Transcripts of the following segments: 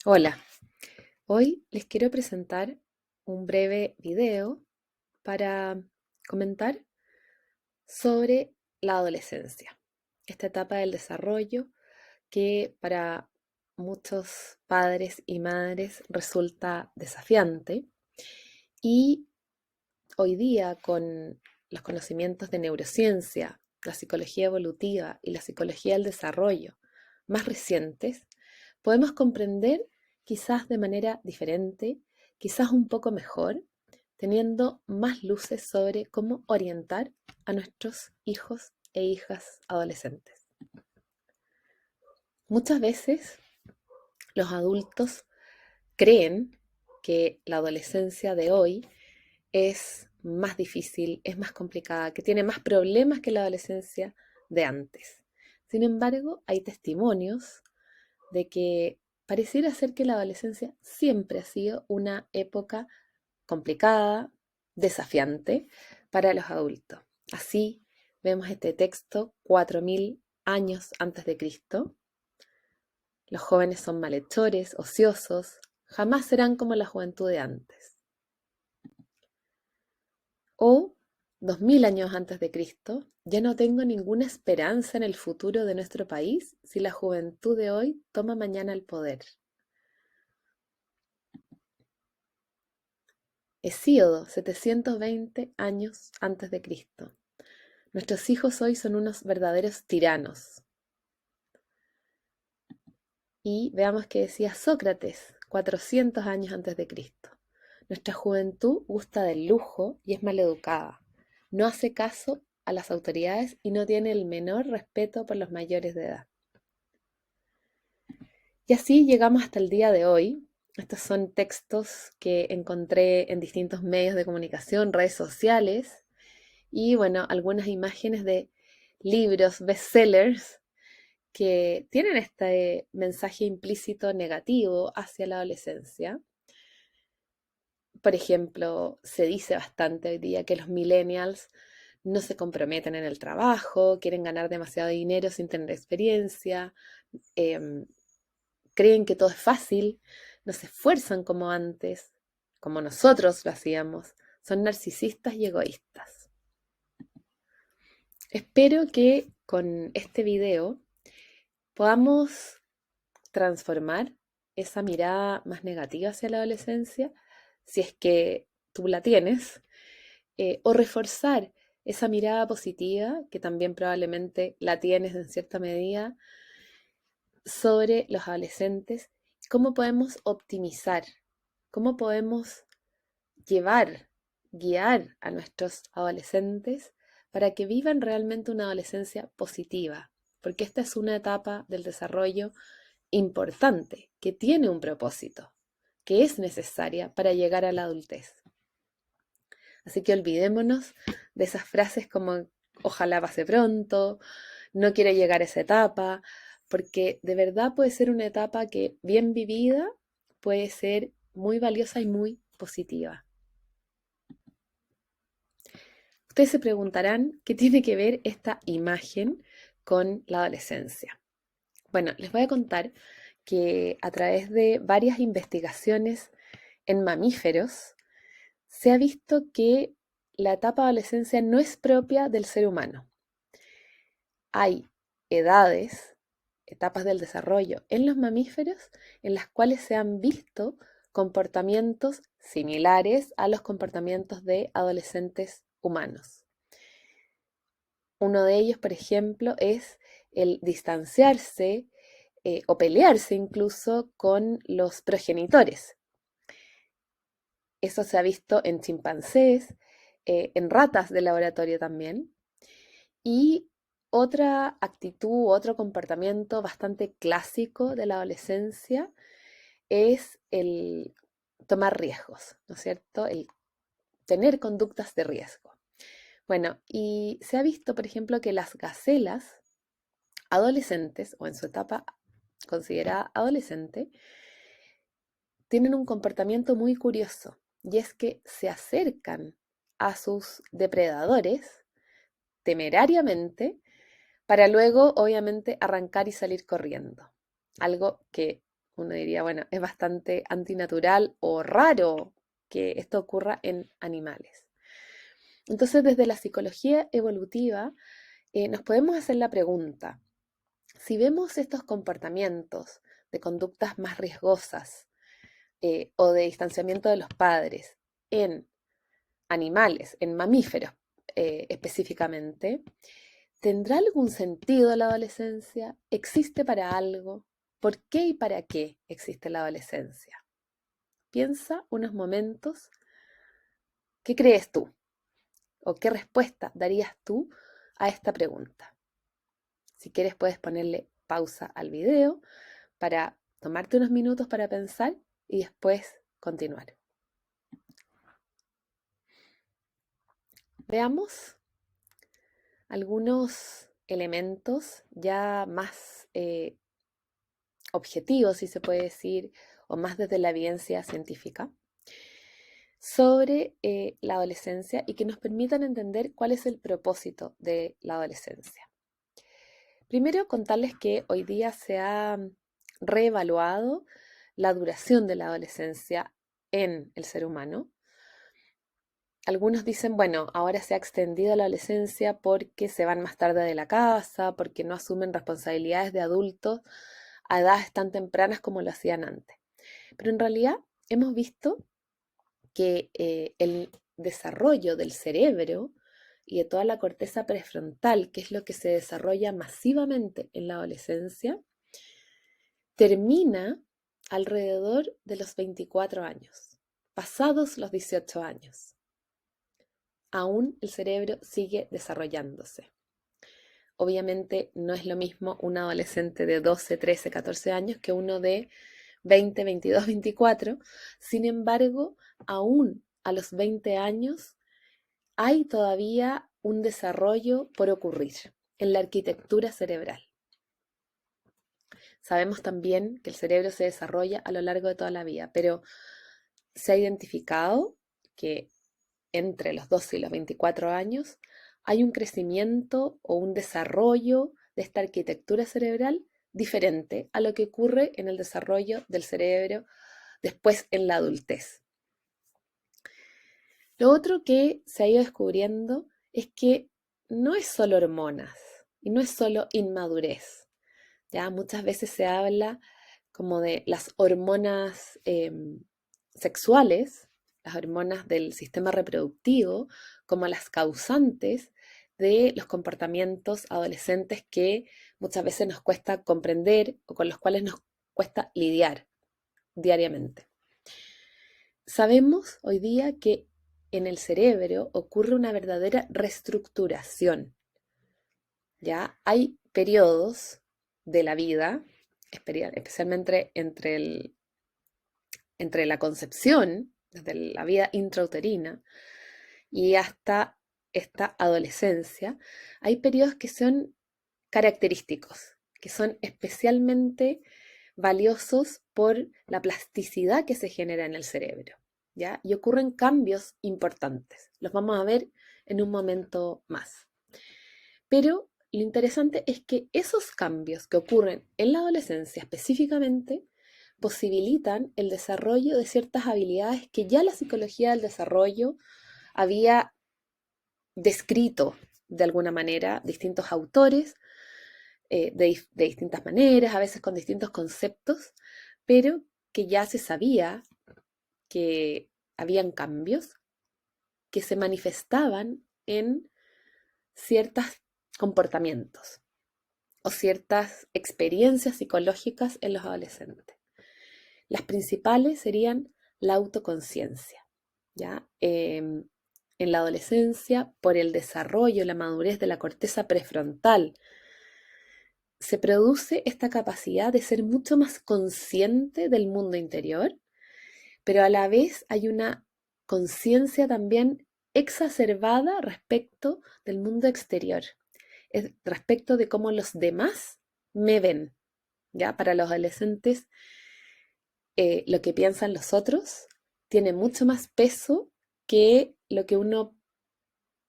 Hola, hoy les quiero presentar un breve video para comentar sobre la adolescencia, esta etapa del desarrollo que para muchos padres y madres resulta desafiante y hoy día con los conocimientos de neurociencia, la psicología evolutiva y la psicología del desarrollo más recientes, podemos comprender quizás de manera diferente, quizás un poco mejor, teniendo más luces sobre cómo orientar a nuestros hijos e hijas adolescentes. Muchas veces los adultos creen que la adolescencia de hoy es más difícil, es más complicada, que tiene más problemas que la adolescencia de antes. Sin embargo, hay testimonios de que pareciera ser que la adolescencia siempre ha sido una época complicada, desafiante para los adultos. Así vemos este texto 4000 años antes de Cristo. Los jóvenes son malhechores, ociosos, jamás serán como la juventud de antes. O 2000 años antes de Cristo, ya no tengo ninguna esperanza en el futuro de nuestro país si la juventud de hoy toma mañana el poder. Hesíodo, 720 años antes de Cristo. Nuestros hijos hoy son unos verdaderos tiranos. Y veamos qué decía Sócrates, 400 años antes de Cristo. Nuestra juventud gusta del lujo y es maleducada. No hace caso a las autoridades y no tiene el menor respeto por los mayores de edad. Y así llegamos hasta el día de hoy. Estos son textos que encontré en distintos medios de comunicación, redes sociales y bueno, algunas imágenes de libros, bestsellers que tienen este mensaje implícito negativo hacia la adolescencia. Por ejemplo, se dice bastante hoy día que los millennials no se comprometen en el trabajo, quieren ganar demasiado dinero sin tener experiencia, em, creen que todo es fácil, no se esfuerzan como antes, como nosotros lo hacíamos, son narcisistas y egoístas. Espero que con este video podamos transformar esa mirada más negativa hacia la adolescencia, si es que tú la tienes, o reforzar esa mirada positiva, que también probablemente la tienes en cierta medida, sobre los adolescentes, cómo podemos optimizar, cómo podemos llevar, guiar a nuestros adolescentes para que vivan realmente una adolescencia positiva, porque esta es una etapa del desarrollo importante, que tiene un propósito, que es necesaria para llegar a la adultez. Así que olvidémonos de esas frases como ojalá pase pronto, no quiero llegar a esa etapa, porque de verdad puede ser una etapa que bien vivida puede ser muy valiosa y muy positiva. Ustedes se preguntarán qué tiene que ver esta imagen con la adolescencia. Bueno, les voy a contar que a través de varias investigaciones en mamíferos se ha visto que la etapa de adolescencia no es propia del ser humano. Hay edades, etapas del desarrollo en los mamíferos en las cuales se han visto comportamientos similares a los comportamientos de adolescentes humanos. Uno de ellos, por ejemplo, es el distanciarse o pelearse incluso con los progenitores. Eso se ha visto en chimpancés, en ratas de laboratorio también. Y otra actitud, otro comportamiento bastante clásico de la adolescencia es el tomar riesgos, ¿no es cierto? El tener conductas de riesgo. Bueno, y se ha visto, por ejemplo, que las gacelas adolescentes o en su etapa considerada adolescente tienen un comportamiento muy curioso y es que se acercan a sus depredadores temerariamente para luego, obviamente, arrancar y salir corriendo. Algo que uno diría, bueno, es bastante antinatural o raro que esto ocurra en animales. Entonces, desde la psicología evolutiva, nos podemos hacer la pregunta, si vemos estos comportamientos de conductas más riesgosas o de distanciamiento de los padres en animales, en mamíferos específicamente, ¿tendrá algún sentido la adolescencia? ¿Existe para algo? ¿Por qué y para qué existe la adolescencia? Piensa unos momentos, ¿qué crees tú? ¿O qué respuesta darías tú a esta pregunta? Si quieres puedes ponerle pausa al video para tomarte unos minutos para pensar y después continuar. Veamos algunos elementos ya más objetivos, si se puede decir, o más desde la evidencia científica, sobre la adolescencia y que nos permitan entender cuál es el propósito de la adolescencia. Primero, contarles que hoy día se ha reevaluado la duración de la adolescencia en el ser humano. Algunos dicen, bueno, ahora se ha extendido la adolescencia porque se van más tarde de la casa, porque no asumen responsabilidades de adultos a edades tan tempranas como lo hacían antes. Pero en realidad hemos visto que el desarrollo del cerebro y de toda la corteza prefrontal, que es lo que se desarrolla masivamente en la adolescencia, termina alrededor de los 24 años, pasados los 18 años. Aún el cerebro sigue desarrollándose. Obviamente no es lo mismo un adolescente de 12, 13, 14 años que uno de 20, 22, 24. Sin embargo, aún a los 20 años hay todavía un desarrollo por ocurrir en la arquitectura cerebral. Sabemos también que el cerebro se desarrolla a lo largo de toda la vida, pero se ha identificado que entre los 12 y los 24 años hay un crecimiento o un desarrollo de esta arquitectura cerebral diferente a lo que ocurre en el desarrollo del cerebro después en la adultez. Lo otro que se ha ido descubriendo es que no es solo hormonas y no es solo inmadurez. Ya muchas veces se habla como de las hormonas sexuales, las hormonas del sistema reproductivo, como las causantes de los comportamientos adolescentes que muchas veces nos cuesta comprender o con los cuales nos cuesta lidiar diariamente. Sabemos hoy día que en el cerebro ocurre una verdadera reestructuración. Ya hay periodos de la vida, especialmente entre la concepción, desde la vida intrauterina, y hasta esta adolescencia, hay periodos que son característicos, que son especialmente valiosos por la plasticidad que se genera en el cerebro, ¿ya? Y ocurren cambios importantes. Los vamos a ver en un momento más. Pero lo interesante es que esos cambios que ocurren en la adolescencia específicamente posibilitan el desarrollo de ciertas habilidades que ya la psicología del desarrollo había descrito de alguna manera distintos autores, de distintas maneras, a veces con distintos conceptos, pero que ya se sabía que habían cambios que se manifestaban en ciertos comportamientos o ciertas experiencias psicológicas en los adolescentes. Las principales serían la autoconciencia, ¿ya? En la adolescencia, por el desarrollo, la madurez de la corteza prefrontal, se produce esta capacidad de ser mucho más consciente del mundo interior, pero a la vez hay una conciencia también exacerbada respecto del mundo exterior, respecto de cómo los demás me ven. ¿Ya? Para los adolescentes, lo que piensan los otros tiene mucho más peso que lo que uno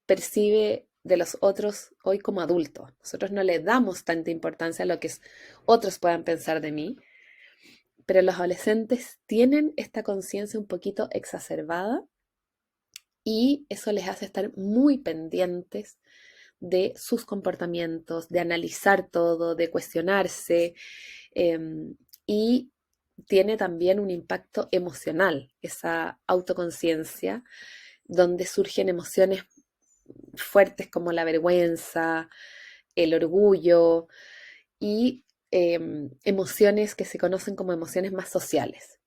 percibe de los otros hoy como adulto. Nosotros no le damos tanta importancia a lo que otros puedan pensar de mí, pero los adolescentes tienen esta conciencia un poquito exacerbada y eso les hace estar muy pendientes de sus comportamientos, de analizar todo, de cuestionarse, y tiene también un impacto emocional, esa autoconciencia, donde surgen emociones fuertes como la vergüenza, el orgullo y emociones que se conocen como emociones más sociales.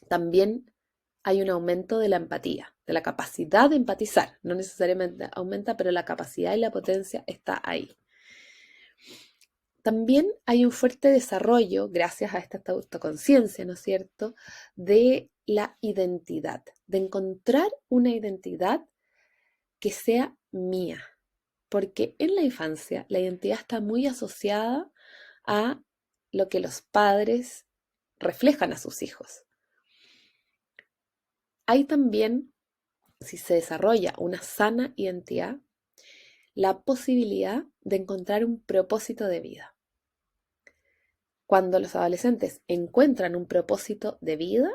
También hay un aumento de la empatía, de la capacidad de empatizar. No necesariamente aumenta, pero la capacidad y la potencia está ahí. También hay un fuerte desarrollo, gracias a esta autoconciencia, ¿no es cierto?, de la identidad, de encontrar una identidad que sea mía, porque en la infancia la identidad está muy asociada a lo que los padres reflejan a sus hijos. Hay también, si se desarrolla una sana identidad, la posibilidad de encontrar un propósito de vida. Cuando los adolescentes encuentran un propósito de vida,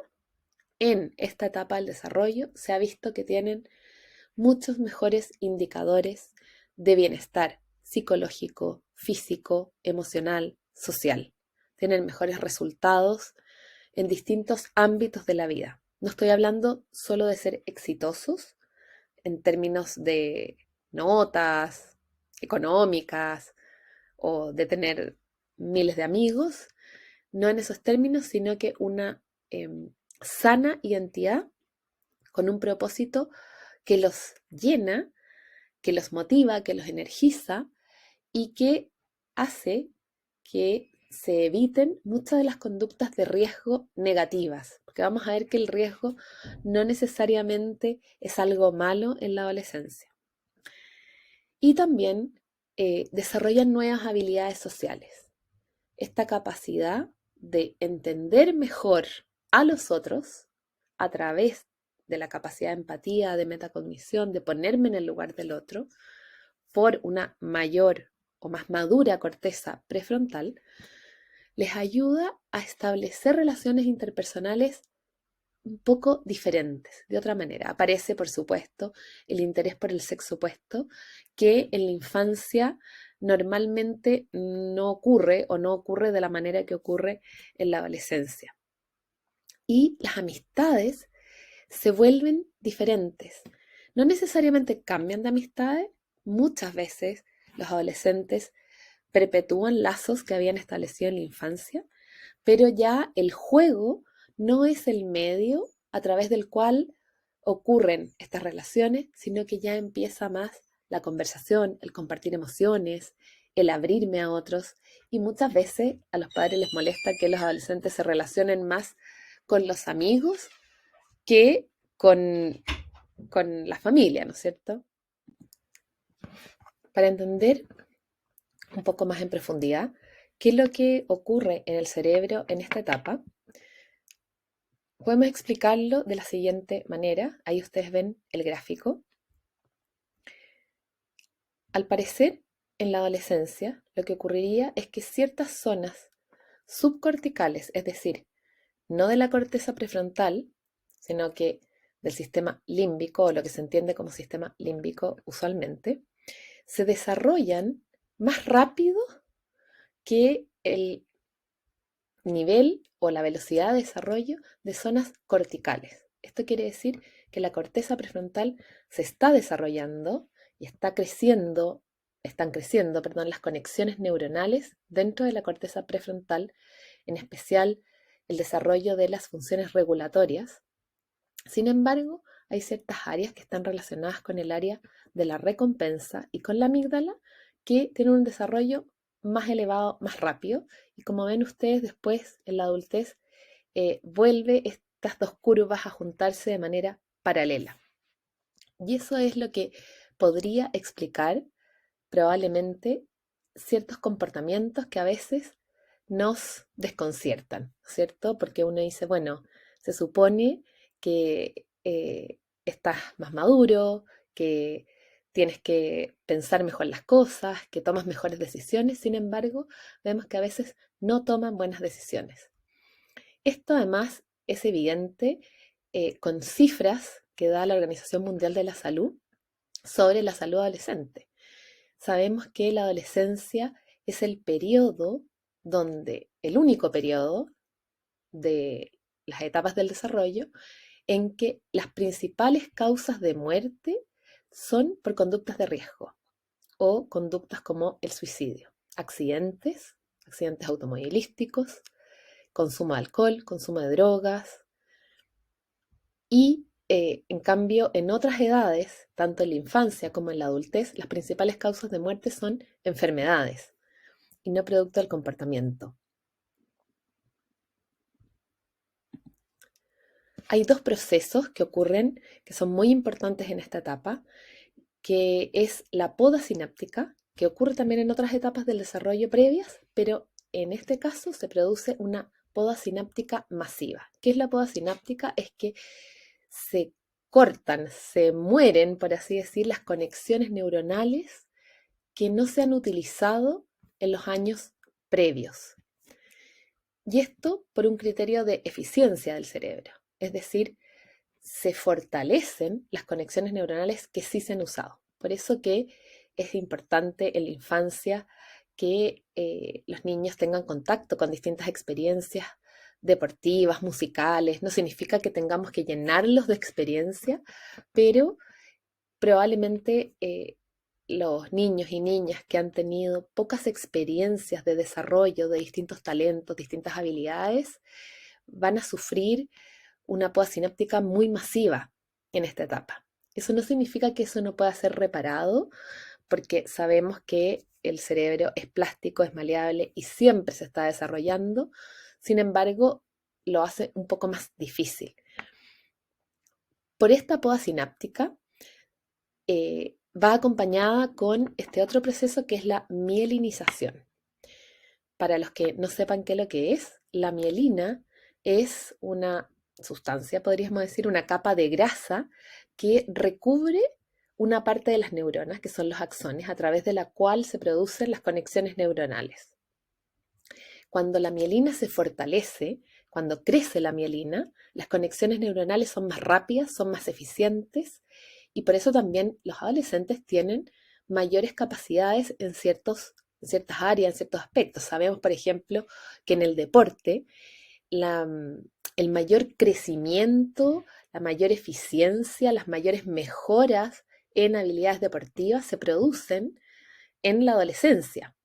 en esta etapa del desarrollo se ha visto que tienen muchos mejores indicadores de bienestar psicológico, físico, emocional, social. Tienen mejores resultados en distintos ámbitos de la vida. No estoy hablando solo de ser exitosos en términos de notas económicas o de tener miles de amigos, no en esos términos, sino que una sana identidad con un propósito que los llena, que los motiva, que los energiza y que hace que se eviten muchas de las conductas de riesgo negativas, porque vamos a ver que el riesgo no necesariamente es algo malo en la adolescencia. Y también desarrollan nuevas habilidades sociales. Esta capacidad de entender mejor a los otros a través de la capacidad de empatía, de metacognición, de ponerme en el lugar del otro, por una mayor o más madura corteza prefrontal, les ayuda a establecer relaciones interpersonales un poco diferentes, de otra manera. Aparece, por supuesto, el interés por el sexo opuesto, que en la infancia normalmente no ocurre o no ocurre de la manera que ocurre en la adolescencia. Y las amistades se vuelven diferentes. No necesariamente cambian de amistades, muchas veces los adolescentes perpetúan lazos que habían establecido en la infancia, pero ya el juego no es el medio a través del cual ocurren estas relaciones, sino que ya empieza más la conversación, el compartir emociones, el abrirme a otros, y muchas veces a los padres les molesta que los adolescentes se relacionen más con los amigos que con la familia, ¿no es cierto? Para entender un poco más en profundidad qué es lo que ocurre en el cerebro en esta etapa, podemos explicarlo de la siguiente manera. Ahí ustedes ven el gráfico. Al parecer, en la adolescencia, lo que ocurriría es que ciertas zonas subcorticales, es decir, no de la corteza prefrontal, sino que del sistema límbico, o lo que se entiende como sistema límbico usualmente, se desarrollan más rápido que el nivel o la velocidad de desarrollo de zonas corticales. Esto quiere decir que la corteza prefrontal se está desarrollando y están creciendo, las conexiones neuronales dentro de la corteza prefrontal, en especial el desarrollo de las funciones regulatorias. Sin embargo, hay ciertas áreas que están relacionadas con el área de la recompensa y con la amígdala que tienen un desarrollo más elevado, más rápido. Y como ven ustedes, después en la adultez vuelve estas dos curvas a juntarse de manera paralela. Y eso es lo que podría explicar probablemente ciertos comportamientos que a veces nos desconciertan, ¿cierto? Porque uno dice, bueno, se supone que estás más maduro, que tienes que pensar mejor las cosas, que tomas mejores decisiones, sin embargo, vemos que a veces no toman buenas decisiones. Esto además es evidente con cifras que da la Organización Mundial de la Salud sobre la salud adolescente. Sabemos que la adolescencia es el periodo donde, el único periodo de las etapas del desarrollo en que las principales causas de muerte son por conductas de riesgo o conductas como el suicidio, accidentes automovilísticos, consumo de alcohol, consumo de drogas y en cambio en otras edades, tanto en la infancia como en la adultez, las principales causas de muerte son enfermedades y no producto del comportamiento. Hay dos procesos que ocurren que son muy importantes en esta etapa, que es la poda sináptica, que ocurre también en otras etapas del desarrollo previas, pero en este caso se produce una poda sináptica masiva. ¿Qué es la poda sináptica? Es que se cortan, se mueren, por así decir, las conexiones neuronales que no se han utilizado en los años previos. Y esto por un criterio de eficiencia del cerebro, es decir, se fortalecen las conexiones neuronales que sí se han usado. Por eso que es importante en la infancia que los niños tengan contacto con distintas experiencias deportivas, musicales. No significa que tengamos que llenarlos de experiencia, pero probablemente los niños y niñas que han tenido pocas experiencias de desarrollo de distintos talentos, distintas habilidades, van a sufrir una poda sináptica muy masiva en esta etapa. Eso no significa que eso no pueda ser reparado, porque sabemos que el cerebro es plástico, es maleable y siempre se está desarrollando. Sin embargo, lo hace un poco más difícil. Por esta poda sináptica va acompañada con este otro proceso que es la mielinización. Para los que no sepan qué es lo que es, la mielina es una sustancia, podríamos decir, una capa de grasa que recubre una parte de las neuronas, que son los axones, a través de la cual se producen las conexiones neuronales. Cuando la mielina se fortalece, cuando crece la mielina, las conexiones neuronales son más rápidas, son más eficientes y por eso también los adolescentes tienen mayores capacidades en ciertas áreas, en ciertos aspectos. Sabemos, por ejemplo, que en el deporte el mayor crecimiento, la mayor eficiencia, las mayores mejoras en habilidades deportivas se producen en la adolescencia.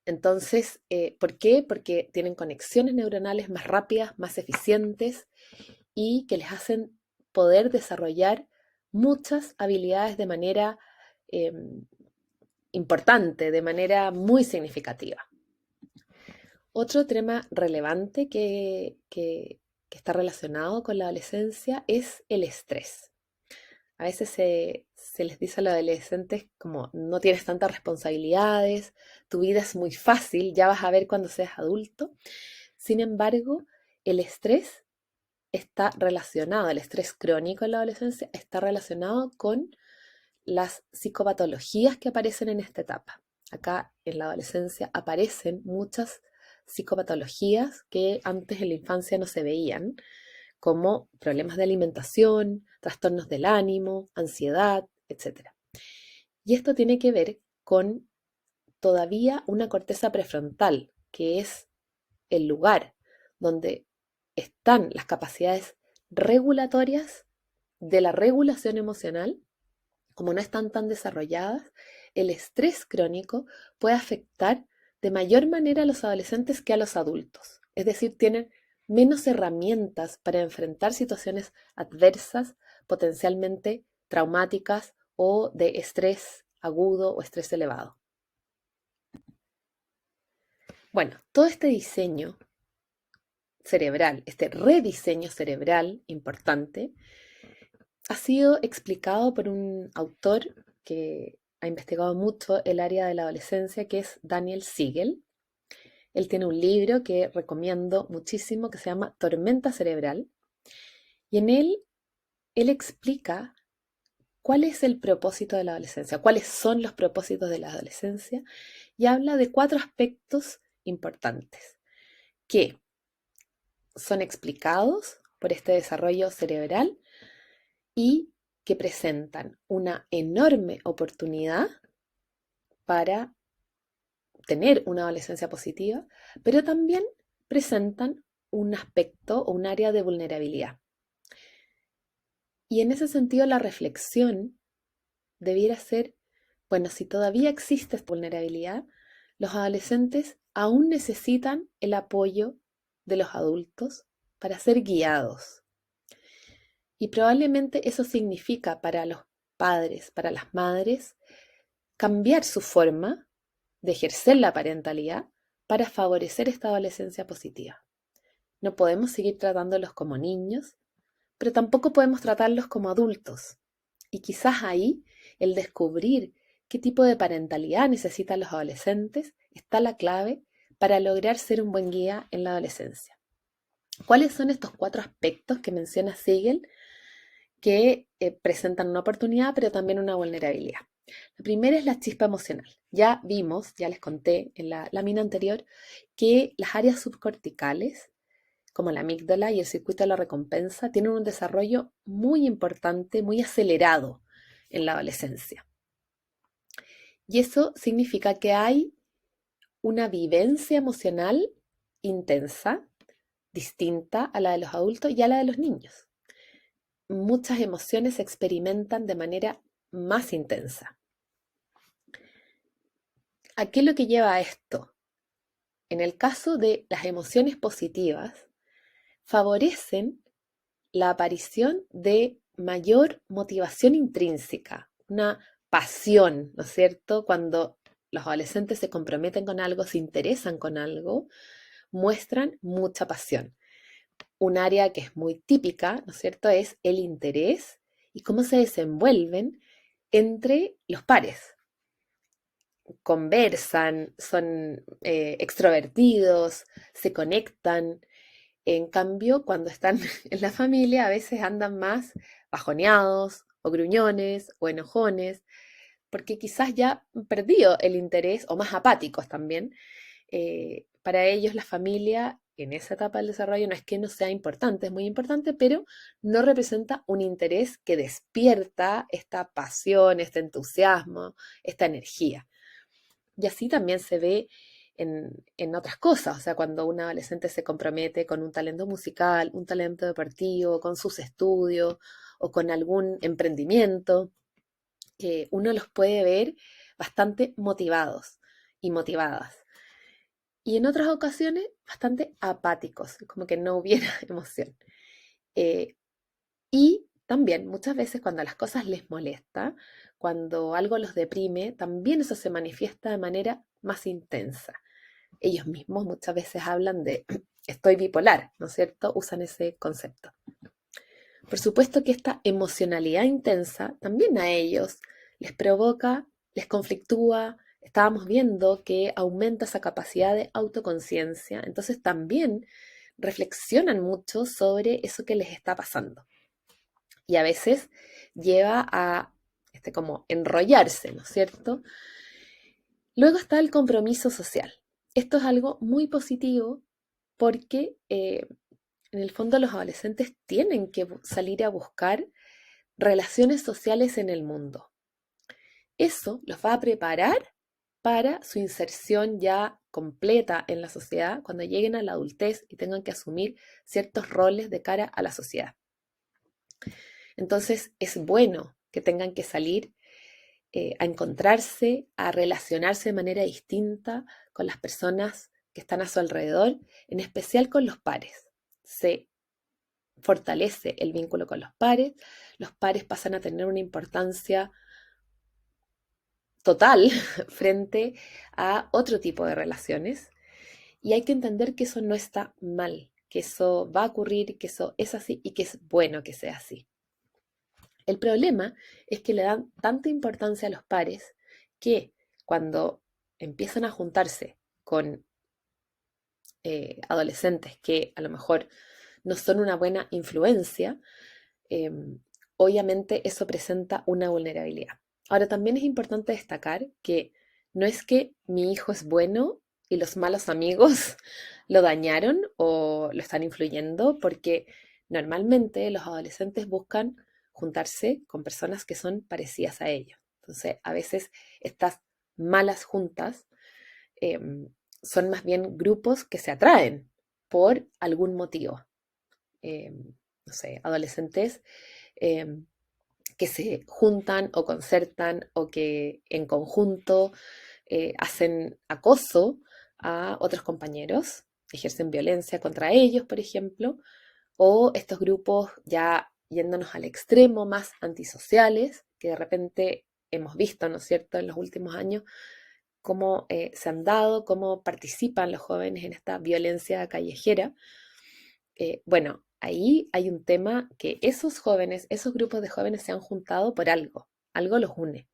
Entonces, ¿por qué? Porque tienen conexiones neuronales más rápidas, más eficientes y que les hacen poder desarrollar muchas habilidades de manera eh, importante, de manera muy significativa. Otro tema relevante que está relacionado con la adolescencia es el estrés. A veces se les dice a los adolescentes como no tienes tantas responsabilidades, tu vida es muy fácil, ya vas a ver cuando seas adulto. Sin embargo, el estrés está relacionado, el estrés crónico en la adolescencia está relacionado con las psicopatologías que aparecen en esta etapa. Acá en la adolescencia aparecen muchas psicopatologías que antes en la infancia no se veían, como problemas de alimentación, trastornos del ánimo, ansiedad, etc. Y esto tiene que ver con todavía una corteza prefrontal, que es el lugar donde están las capacidades regulatorias de la regulación emocional. Como no están tan desarrolladas, el estrés crónico puede afectar de mayor manera a los adolescentes que a los adultos. Es decir, tienen menos herramientas para enfrentar situaciones adversas, potencialmente traumáticas o de estrés agudo o estrés elevado. Bueno, todo este diseño cerebral, este rediseño cerebral importante, ha sido explicado por un autor que ha investigado mucho el área de la adolescencia, que es Daniel Siegel. Él tiene un libro que recomiendo muchísimo que se llama Tormenta Cerebral. Y en él explica cuál es el propósito de la adolescencia, cuáles son los propósitos de la adolescencia, y habla de 4 aspectos importantes. Que son explicados por este desarrollo cerebral y que presentan una enorme oportunidad para tener una adolescencia positiva, pero también presentan un aspecto o un área de vulnerabilidad. Y en ese sentido la reflexión debiera ser, bueno, si todavía existe esta vulnerabilidad, los adolescentes aún necesitan el apoyo de los adultos para ser guiados. Y probablemente eso significa para los padres, para las madres, cambiar su forma de ejercer la parentalidad para favorecer esta adolescencia positiva. No podemos seguir tratándolos como niños, pero tampoco podemos tratarlos como adultos. Y quizás ahí el descubrir qué tipo de parentalidad necesitan los adolescentes está la clave para lograr ser un buen guía en la adolescencia. ¿Cuáles son estos 4 aspectos que menciona Siegel que presentan una oportunidad pero también una vulnerabilidad? La primera es la chispa emocional. Ya vimos, ya les conté en la lámina anterior, que las áreas subcorticales, como la amígdala y el circuito de la recompensa, tienen un desarrollo muy importante, muy acelerado en la adolescencia. Y eso significa que hay una vivencia emocional intensa, distinta a la de los adultos y a la de los niños. Muchas emociones se experimentan de manera más intensa. ¿A qué es lo que lleva a esto? En el caso de las emociones positivas, favorecen la aparición de mayor motivación intrínseca, una pasión, ¿no es cierto? Cuando los adolescentes se comprometen con algo, se interesan con algo, muestran mucha pasión. Un área que es muy típica, ¿no es cierto?, es el interés y cómo se desenvuelven entre los pares. Conversan, son extrovertidos, se conectan. En cambio, cuando están en la familia, a veces andan más bajoneados o gruñones o enojones, porque quizás ya han perdido el interés, o más apáticos también. Para ellos la familia en esa etapa del desarrollo no es que no sea importante, es muy importante, pero no representa un interés que despierta esta pasión, este entusiasmo, esta energía. Y así también se ve en otras cosas, o sea, cuando un adolescente se compromete con un talento musical, un talento deportivo, con sus estudios o con algún emprendimiento, uno los puede ver bastante motivados y motivadas. Y en otras ocasiones bastante apáticos, como que no hubiera emoción. Eh, y también muchas veces cuando las cosas les molesta, cuando algo los deprime, también eso se manifiesta de manera más intensa. Ellos mismos muchas veces hablan de estoy bipolar, ¿no es cierto? Usan ese concepto. Por supuesto que esta emocionalidad intensa también a ellos les provoca, les conflictúa. Estábamos viendo que aumenta esa capacidad de autoconciencia, entonces también reflexionan mucho sobre eso que les está pasando. Y a veces lleva a como enrollarse, ¿no es cierto? Luego está el compromiso social. Esto es algo muy positivo porque en el fondo los adolescentes tienen que salir a buscar relaciones sociales en el mundo. Eso los va a preparar para su inserción ya completa en la sociedad cuando lleguen a la adultez y tengan que asumir ciertos roles de cara a la sociedad. Entonces es bueno que tengan que salir a encontrarse, a relacionarse de manera distinta con las personas que están a su alrededor, en especial con los pares. Se fortalece el vínculo con los pares pasan a tener una importancia total frente a otro tipo de relaciones y hay que entender que eso no está mal, que eso va a ocurrir, que eso es así y que es bueno que sea así. El problema es que le dan tanta importancia a los pares que cuando empiezan a juntarse con adolescentes que a lo mejor no son una buena influencia, eh, obviamente eso presenta una vulnerabilidad. Ahora, también es importante destacar que no es que mi hijo es bueno y los malos amigos lo dañaron o lo están influyendo, porque normalmente los adolescentes buscan juntarse con personas que son parecidas a ellos. Entonces, a veces estas malas juntas son más bien grupos que se atraen por algún motivo. No sé, adolescentes em, que se juntan o concertan o que en conjunto hacen acoso a otros compañeros, ejercen violencia contra ellos, por ejemplo, o estos grupos ya yéndonos al extremo más antisociales, que de repente hemos visto, ¿no es cierto?, en los últimos años, cómo se han dado, cómo participan los jóvenes en esta violencia callejera. Bueno, ahí hay un tema que esos jóvenes, esos grupos de jóvenes se han juntado por algo, algo los une.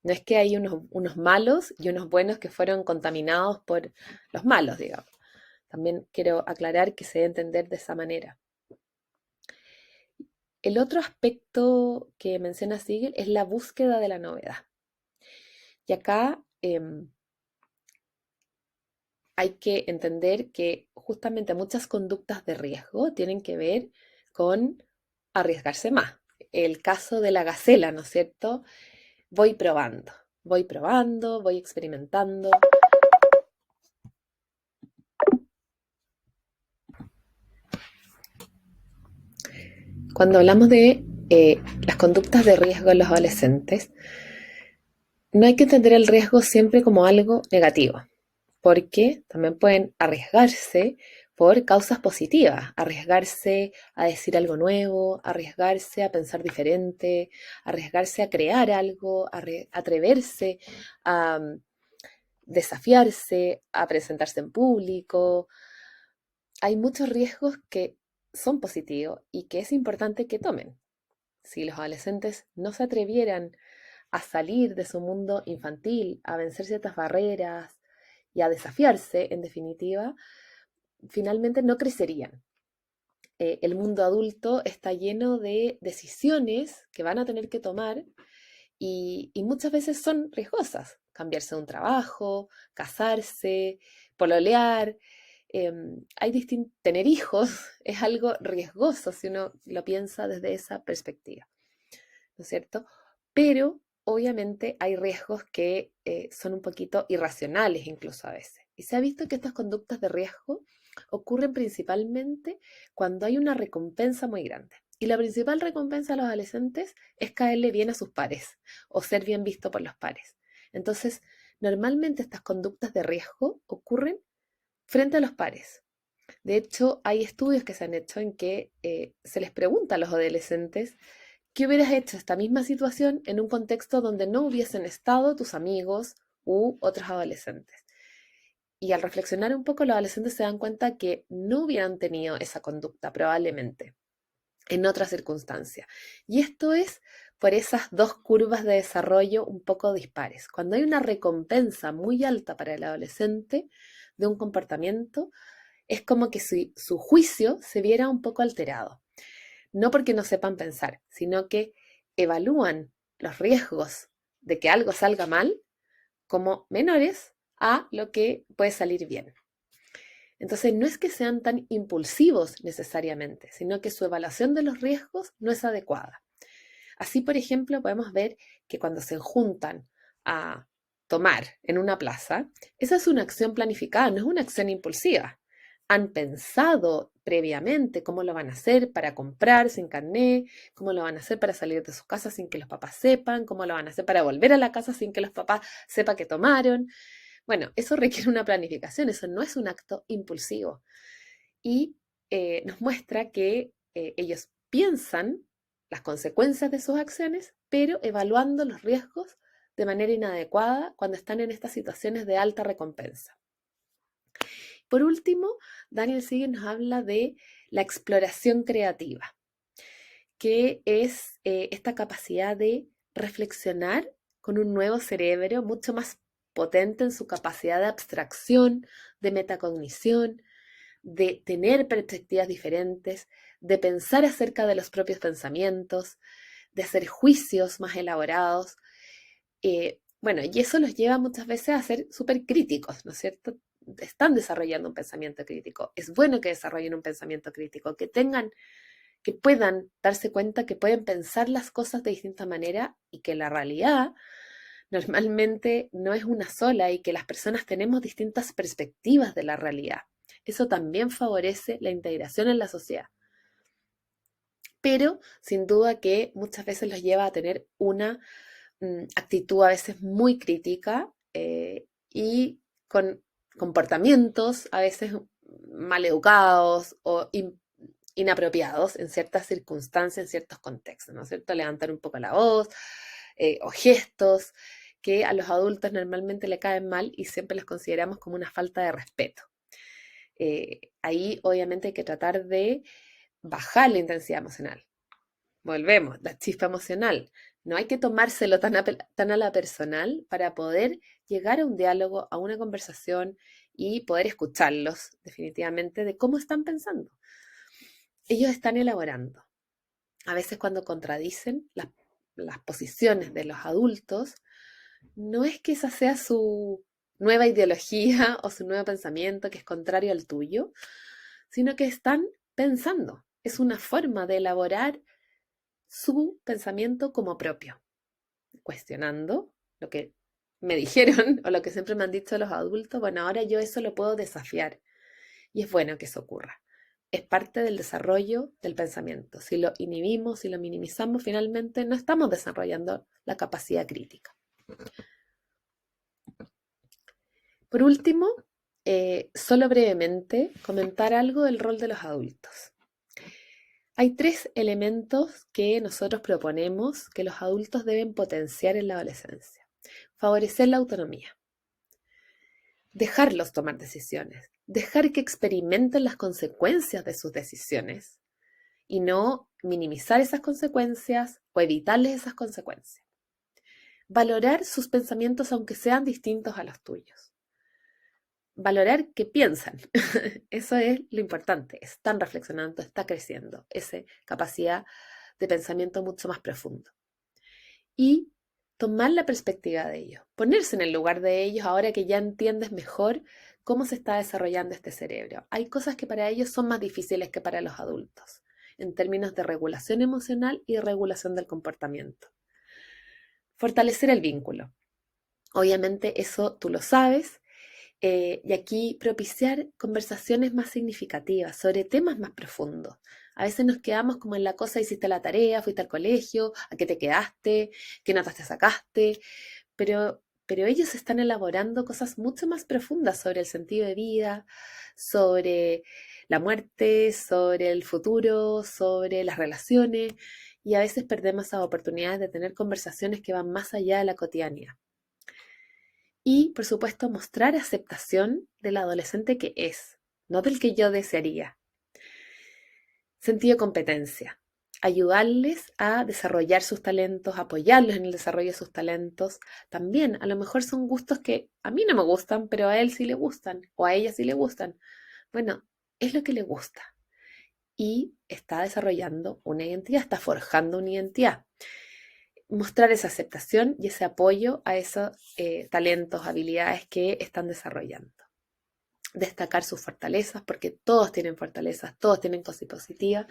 No es que hay unos malos y unos buenos que fueron contaminados por los malos, digamos. También quiero aclarar que se debe entender de esa manera. El otro aspecto que menciona Siegel es la búsqueda de la novedad. Y acá hay que entender que justamente muchas conductas de riesgo tienen que ver con arriesgarse más. El caso de la gacela, ¿no es cierto? Voy probando, voy experimentando. Cuando hablamos de las conductas de riesgo en los adolescentes, no hay que entender el riesgo siempre como algo negativo, porque también pueden arriesgarse por causas positivas, arriesgarse a decir algo nuevo, arriesgarse a pensar diferente, arriesgarse a crear algo, atreverse a desafiarse, a presentarse en público. Hay muchos riesgos que son positivos y que es importante que tomen. Si los adolescentes no se atrevieran a salir de su mundo infantil, a vencer ciertas barreras y a desafiarse, en definitiva, finalmente no crecerían. El mundo adulto está lleno de decisiones que van a tener que tomar y muchas veces son riesgosas. Cambiarse de un trabajo, casarse, pololear. Tener hijos es algo riesgoso si uno lo piensa desde esa perspectiva, ¿no es cierto? Pero obviamente hay riesgos que son un poquito irracionales incluso a veces. Y se ha visto que estas conductas de riesgo ocurren principalmente cuando hay una recompensa muy grande. Y la principal recompensa a los adolescentes es caerle bien a sus pares o ser bien visto por los pares. Entonces, normalmente estas conductas de riesgo ocurren frente a los pares. De hecho, hay estudios que se han hecho en que se les pregunta a los adolescentes qué hubieras hecho esta misma situación en un contexto donde no hubiesen estado tus amigos u otros adolescentes. Y al reflexionar un poco, los adolescentes se dan cuenta que no hubieran tenido esa conducta probablemente en otras circunstancias. Y esto es por esas dos curvas de desarrollo un poco dispares. Cuando hay una recompensa muy alta para el adolescente de un comportamiento, es como que su juicio se viera un poco alterado. No porque no sepan pensar, sino que evalúan los riesgos de que algo salga mal como menores a lo que puede salir bien. Entonces, no es que sean tan impulsivos necesariamente, sino que su evaluación de los riesgos no es adecuada. Así, por ejemplo, podemos ver que cuando se juntan a tomar en una plaza, esa es una acción planificada, no es una acción impulsiva. Han pensado previamente cómo lo van a hacer para comprar sin carné, cómo lo van a hacer para salir de sus casas sin que los papás sepan, cómo lo van a hacer para volver a la casa sin que los papás sepan que tomaron. Bueno, eso requiere una planificación, eso no es un acto impulsivo. Y nos muestra que ellos piensan las consecuencias de sus acciones, pero evaluando los riesgos de manera inadecuada cuando están en estas situaciones de alta recompensa. Por último, Daniel Siegel nos habla de la exploración creativa, que es esta capacidad de reflexionar con un nuevo cerebro mucho más potente en su capacidad de abstracción, de metacognición, de tener perspectivas diferentes, de pensar acerca de los propios pensamientos, de hacer juicios más elaborados. Bueno, y eso los lleva muchas veces a ser súper críticos, ¿no es cierto? están desarrollando un pensamiento crítico. Es bueno que desarrollen un pensamiento crítico, que puedan darse cuenta que pueden pensar las cosas de distinta manera y que la realidad normalmente no es una sola y que las personas tenemos distintas perspectivas de la realidad. Eso también favorece la integración en la sociedad. Pero sin duda que muchas veces los lleva a tener una actitud a veces muy crítica y con comportamientos a veces maleducados o inapropiados en ciertas circunstancias, en ciertos contextos, ¿no es cierto? Levantar un poco la voz o gestos que a los adultos normalmente le caen mal y siempre los consideramos como una falta de respeto. Ahí obviamente hay que tratar de bajar la intensidad emocional. Volvemos, la chispa emocional. No hay que tomárselo tan a la personal para poder llegar a un diálogo, a una conversación y poder escucharlos definitivamente de cómo están pensando. Ellos están elaborando. A veces cuando contradicen las posiciones de los adultos, no es que esa sea su nueva ideología o su nuevo pensamiento que es contrario al tuyo, sino que están pensando. Es una forma de elaborar su pensamiento como propio, cuestionando lo que me dijeron o lo que siempre me han dicho los adultos. Bueno, ahora yo eso lo puedo desafiar y es bueno que eso ocurra. Es parte del desarrollo del pensamiento. Si lo inhibimos, si lo minimizamos, finalmente no estamos desarrollando la capacidad crítica. Por último, solo brevemente comentar algo del rol de los adultos. Hay 3 elementos que nosotros proponemos que los adultos deben potenciar en la adolescencia. Favorecer la autonomía, dejarlos tomar decisiones, dejar que experimenten las consecuencias de sus decisiones y no minimizar esas consecuencias o evitarles esas consecuencias. Valorar sus pensamientos aunque sean distintos a los tuyos. Valorar qué piensan. Eso es lo importante. Están reflexionando, está creciendo esa capacidad de pensamiento mucho más profundo. Y tomar la perspectiva de ellos, ponerse en el lugar de ellos ahora que ya entiendes mejor cómo se está desarrollando este cerebro. Hay cosas que para ellos son más difíciles que para los adultos, en términos de regulación emocional y regulación del comportamiento. Fortalecer el vínculo. Obviamente eso tú lo sabes. Y aquí propiciar conversaciones más significativas sobre temas más profundos. A veces nos quedamos como en la cosa, hiciste la tarea, fuiste al colegio, a qué te quedaste, qué notas te sacaste, pero ellos están elaborando cosas mucho más profundas sobre el sentido de vida, sobre la muerte, sobre el futuro, sobre las relaciones, y a veces perdemos esas oportunidades de tener conversaciones que van más allá de la cotidianidad. Y, por supuesto, mostrar aceptación del adolescente que es, no del que yo desearía. Sentido de competencia. Ayudarles a desarrollar sus talentos, apoyarlos en el desarrollo de sus talentos. También, a lo mejor son gustos que a mí no me gustan, pero a él sí le gustan, o a ella sí le gustan. Bueno, es lo que le gusta. Y está desarrollando una identidad, está forjando una identidad. Mostrar esa aceptación y ese apoyo a esos talentos, habilidades que están desarrollando. Destacar sus fortalezas, porque todos tienen fortalezas, todos tienen cosas positivas.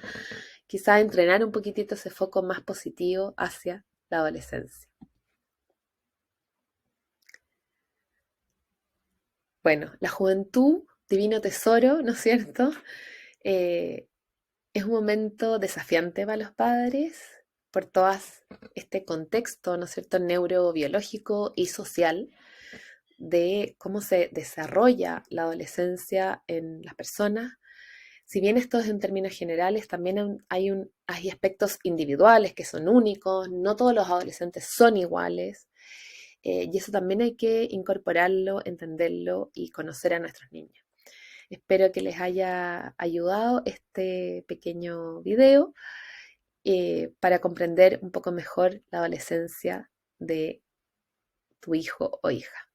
Quizá entrenar un poquitito ese foco más positivo hacia la adolescencia. Bueno, la juventud, divino tesoro, ¿no es cierto? Eh, es un momento desafiante para los padres por todo este contexto, ¿no es cierto?, neurobiológico y social de cómo se desarrolla la adolescencia en las personas. Si bien esto es en términos generales, también hay aspectos individuales que son únicos, no todos los adolescentes son iguales, y eso también hay que incorporarlo, entenderlo y conocer a nuestros niños. Espero que les haya ayudado este pequeño video para comprender un poco mejor la adolescencia de tu hijo o hija.